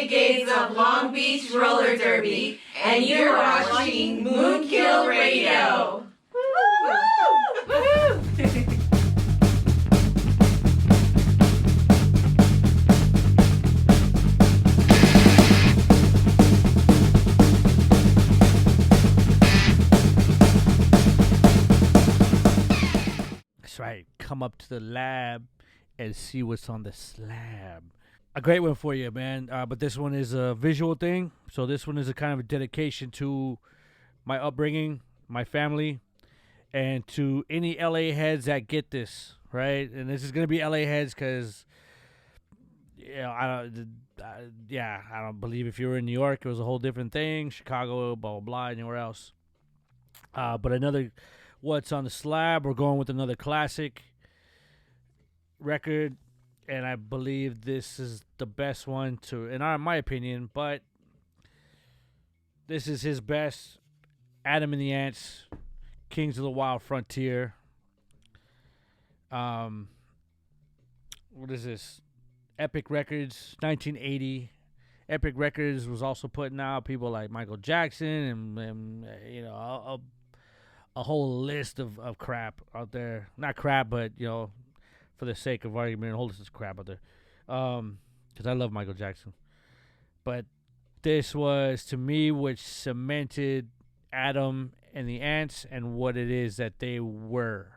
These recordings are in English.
Renegades of Long Beach Roller Derby, and you're watching MoonKILL Radio. Woo! Woo! That's right. Come up to the lab and see what's on the slab. A great one for you, man. But this one is a visual thing. So this one is a kind of a dedication to my upbringing, my family, and to any LA heads that get this, right? And this is gonna be LA heads because, I don't believe if you were in New York, it was a whole different thing. Chicago, blah blah blah, anywhere else. But another, what's on the slab? We're going with another classic record, and I believe this is the best one to, in my opinion. But this is his best. Adam and the Ants, Kings of the Wild Frontier. What is this? Epic Records, 1980. Epic Records was also putting out people like Michael Jackson and a whole list of crap out there. Not crap, but for the sake of argument, a whole list of crap out there. Because I love Michael Jackson. But this was, to me, which cemented Adam and the Ants and what it is that they were.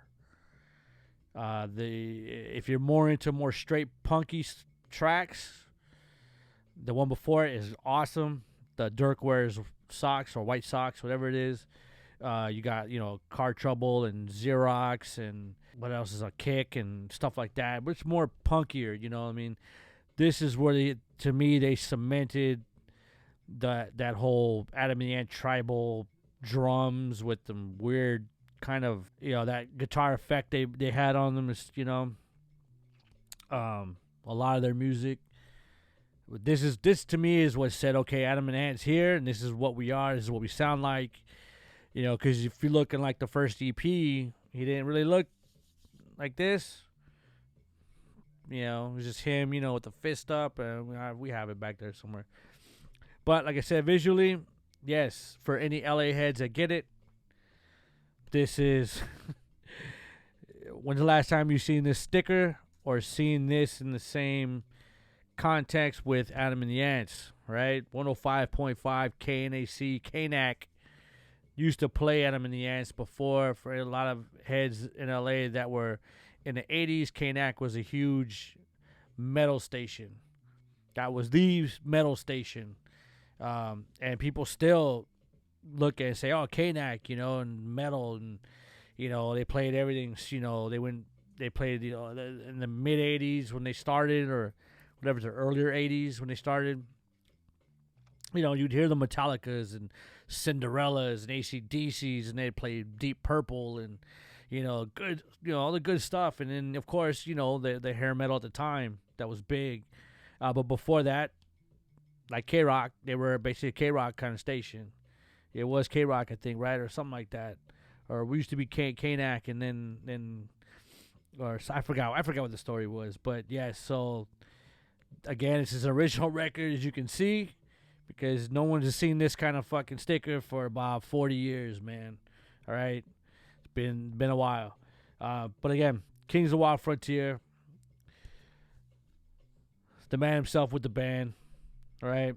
If you're more into more straight punky tracks, the one before it is awesome. The Dirk wears socks or white socks, whatever it is. You got Car Trouble and Xerox and what else is a Kick and stuff like that. But it's more punkier, I mean. This is where to me they cemented that whole Adam and the Ant tribal drums with the weird kind of that guitar effect they had on them is a lot of their music. This to me is what said, okay, Adam and Ant's here, and this is what we are. This is what we sound like. Because if you're looking like the first EP, he didn't really look like this. It was just him, with the fist up, and we have it back there somewhere. But like I said, visually, yes, for any LA heads that get it, this is. When's the last time you've seen this sticker or seen this in the same context with Adam and the Ants, right? 105.5 KNAC, KNAC used to play Adam and the Ants before. For a lot of heads in LA that were in the 80s, KNAC was a huge metal station. That was the metal station. And people still look and say, oh, KNAC, and metal, and, they played everything, they played, in the mid 80s when they started, or whatever, the earlier 80s when they started. You'd hear the Metallicas and Cinderellas and AC/DCs, and they'd play Deep Purple and, good, all the good stuff. And then, of course, the hair metal at the time, that was big. But before that, like K-Rock, they were basically a K-Rock kind of station. It was K-Rock, I think, right? Or something like that. Or we used to be KNAC, and then or I forgot what the story was. But, yeah, so, again, it's his original record, as you can see, because no one has seen this kind of fucking sticker for about 40 years, man. All right? It's been a while. But, again, Kings of the Wild Frontier, the man himself with the band. All right?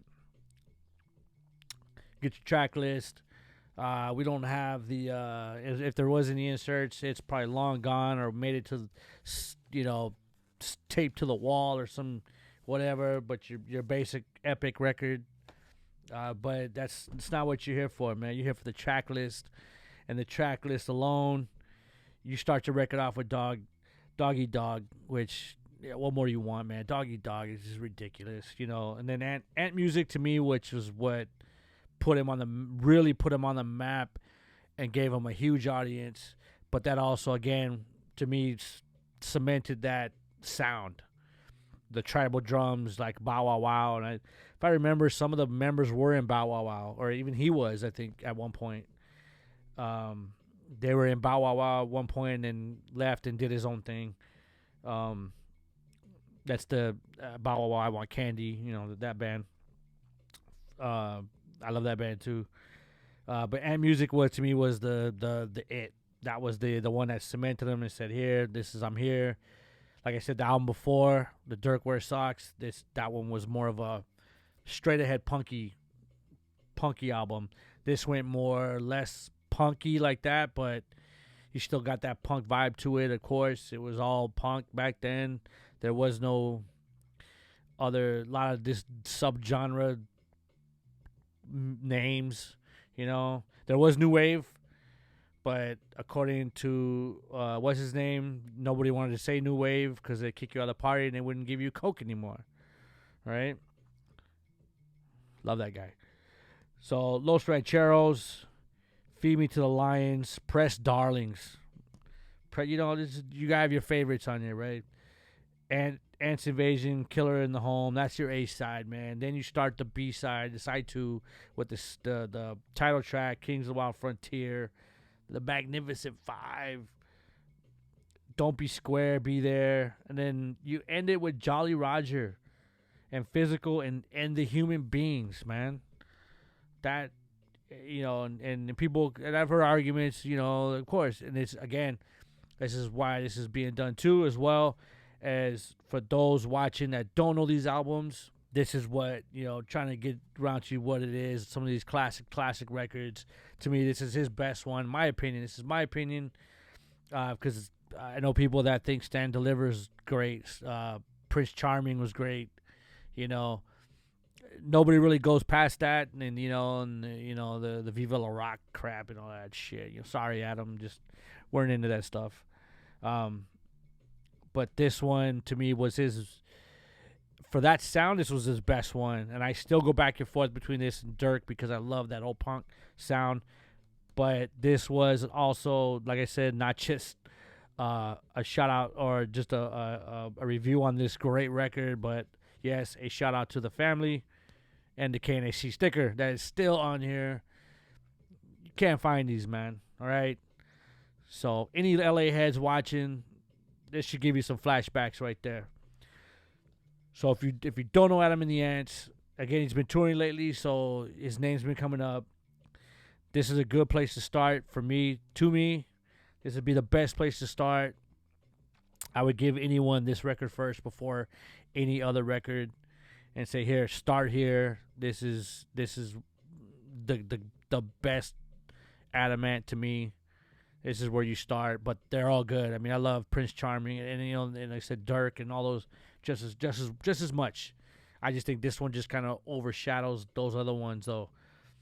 Get your track list. We don't have the if there was any inserts, it's probably long gone or made it to taped to the wall or some whatever. But your basic epic record. But that's not what you're here for, man. You're here for the track list, and the track list alone. You start your record off with Doggy Dog, which. Yeah, what more do you want, man? Doggy Dog is just ridiculous, And then Ant Music, to me, which was what really put him on the map and gave him a huge audience. But that also, again, to me, cemented that sound. The tribal drums, like Bow Wow Wow. And if I remember, some of the members were in Bow Wow Wow, or even he was, I think, at one point. They were in Bow Wow Wow at one point and then left and did his own thing. That's the Bow Wow Wow, I Want Candy, that band. I love that band too. But Ant Music was to me was the it. That was the one that cemented them and said, "Here, I'm here." Like I said, the album before, the Dirk Wears Socks, that one was more of a straight ahead punky album. This went less punky like that, but you still got that punk vibe to it. Of course, it was all punk back then. There was no lot of this subgenre names, There was new wave, but according to what's his name, nobody wanted to say new wave because they'd kick you out of the party and they wouldn't give you Coke anymore, right? Love that guy. So Los Rancheros, Feed Me to the Lions, Press Darlings. You gotta have your favorites on here, right? And Ants Invasion, Killer in the Home. That's your A side, man. Then you start the B side, the side 2, with the title track, Kings of the Wild Frontier, the Magnificent Five, Don't Be Square, Be There, and then you end it with Jolly Roger, and Physical, and the Human Beings, man. That, and people, and I've heard arguments, of course, and it's again, this is why this is being done too, as well. As for those watching that don't know these albums, this is what, trying to get around to you what it is. Some of these classic records. To me, this is his best one. My opinion. This is my opinion. Because I know people that think Stand Deliver's great. Prince Charming was great. Nobody really goes past that. And the Viva La Rock crap and all that shit. Sorry, Adam. Just weren't into that stuff. But this one, to me, was for that sound, this was his best one. And I still go back and forth between this and Dirk because I love that old punk sound. But this was also, like I said, not just a shout out or just a review on this great record, but yes, a shout out to the family and the KNAC sticker that is still on here. You can't find these, man. All right? So any LA heads watching, this should give you some flashbacks right there. So if you don't know Adam and the Ants, again, he's been touring lately, so his name's been coming up. This is a good place to start for me. To me, this would be the best place to start. I would give anyone this record first before any other record, and say, here, start here. This is the best Adam Ant to me. This is where you start, but they're all good. I mean, I love Prince Charming, and and like I said, Dirk, and all those just as much. I just think this one just kind of overshadows those other ones, though.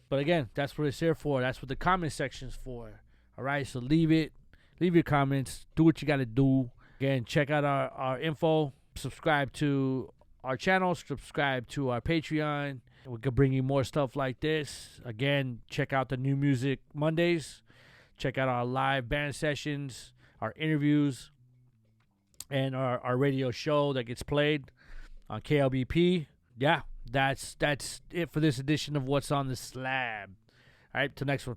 But again, that's what it's here for. That's what the comment section's for. All right, so leave your comments, do what you got to do. Again, check out our info, subscribe to our channel, subscribe to our Patreon. We could bring you more stuff like this. Again, check out the New Music Mondays. Check out our live band sessions, our interviews, and our radio show that gets played on KLBP. Yeah, that's it for this edition of What's on the Slab. All right, till next one.